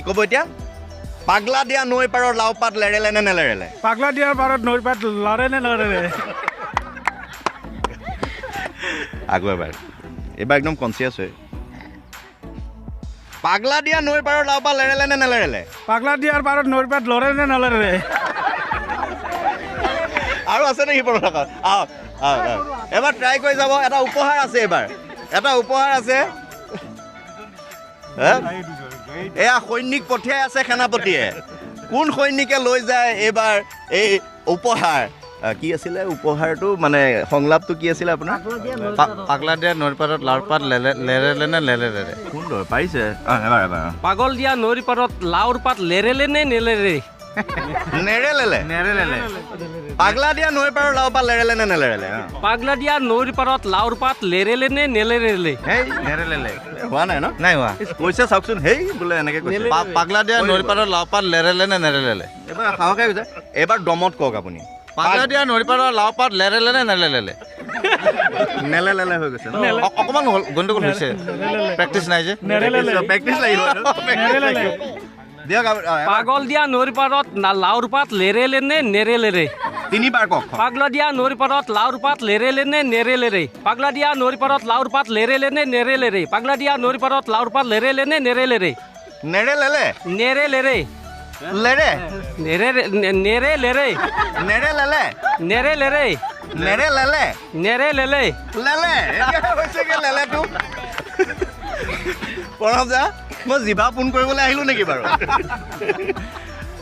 ক'ব এতিয়া পাগলা দিয়া নৈ পাৰৰ লাও পাত লেৰেলে নে নেলেৰেলে পাগলা দিয়াৰ পাৰত নৈ পাত লৰে নে নৰে আগৰ এবাৰ একদম কনচিয়াছ হয় পাগলা দিয়া নৈ পাৰৰ লাও পাত লেৰেলে নে নেলেৰেলে পাগলা দিয়াৰ পাৰত নৈ পাত লৰে নে নলৰে আৰু আছে নেকি পঢ়া আহক এবাৰ ট্ৰাই কৰি যাব এটা উপহাৰ আছে এবাৰ এটা উপহাৰ আছে এয়া সৈনিক পঠিয়াই আছে সেনাপতিয়ে কোন সৈনিকে লৈ যায় এইবাৰ এই উপহাৰ কি আছিলে উপহাৰটো মানে সংলাপটো কি আছিলে আপোনাৰ পাগলা দিয়া নৈৰ পাৰত লাওৰ পাত লেৰেলে নে লেৰেলে সুন্দৰ পাৰিছে এবাৰ পাগল দিয়া নৈৰ পাৰত লাওৰ পাত লেৰেলে নে নেলেৰে নেৰেলেলে পাগলা দিয়া নৈ পাৰৰ লাও পাত লেৰেলে নে নেলেৰেলে পাগলা দিয়া নৈৰ পাৰত লাওৰ পাত লেৰেলে নে নেলেৰেলে হেই নেৰেলে হোৱা নাই ন নাই হোৱা কৈছে চাওকচোন হেই বোলে এনেকে কৈছে পাগলা দিয়া নৈৰ পাৰত লাও পাত লেৰেলে নে নেৰেলে এবাৰ সাহসে কৈছে এবাৰ দমত কওক আপুনি পাগলা দিয়া নৈৰ পাৰত লাও পাত লেৰেলে নে নেলেলে নেলেলে হৈ গৈছে অকণমান গণ্ডগোল হৈছে প্ৰেক্টিচ নাই যে প্ৰেক্টিচ লাগিব দিয়ক পাগল দিয়া নৈৰ পাৰত লাওৰ পাত লেৰেলে নে নেৰেলেৰে তিনিবাৰ কওক পাগলা দিয়া নৈৰ পাৰত লাওৰ পাত লেৰেলে নে নেৰেলেৰে পাগলা দিয়া নৈৰ পাৰত লাওৰ পাত লেৰেলে নে নেৰেলেৰে পাগলা দিয়া নৈৰ পাৰত লাওৰ পাত লেৰেলে নে নেৰেলেৰে নেৰেলেলে নেৰেলেৰে লেৰে নেৰেলেৰে নেৰেলেলে নেৰেলেৰে নেৰেলেলে নেৰেলেলে লেলে এতিয়া হৈছেগে লেলেটো প্ৰণৱ দা মই জিভা পোন কৰিবলৈ আহিলোঁ নেকি বাৰু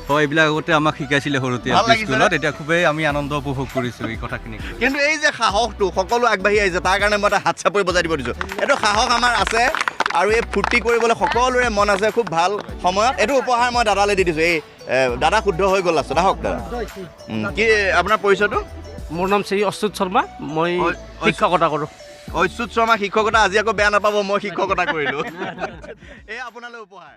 হয় এইবিলাক আগতে আমাক শিকাইছিলে সৰুতে ভাল লাগিছে স্কুলত এতিয়া খুবেই আমি আনন্দ উপভোগ কৰিছোঁ এই কথাখিনি কিন্তু এই যে সাহসটো সকলো আগবাঢ়ি আহিছে তাৰ কাৰণে মই এটা হাত চাপৰি বজাই দিব দিছোঁ এইটো সাহস আমাৰ আছে আৰু এই ফূৰ্তি কৰিবলৈ সকলোৰে মন আছে খুব ভাল সময়ত এইটো উপহাৰ মই দাদালৈ দি দিছোঁ এই দাদা শুদ্ধ হৈ গ'ল আছোঁ আহক দাদা কি আপোনাৰ পৰিচয়টো মোৰ নাম শ্ৰী অচ্যুত শৰ্মা মই শিক্ষকতা কৰোঁ অচ্যুত শৰ্মা শিক্ষকতা আজি আকৌ বেয়া নাপাব মই শিক্ষকতা কৰিলোঁ এই আপোনালৈ উপহাৰ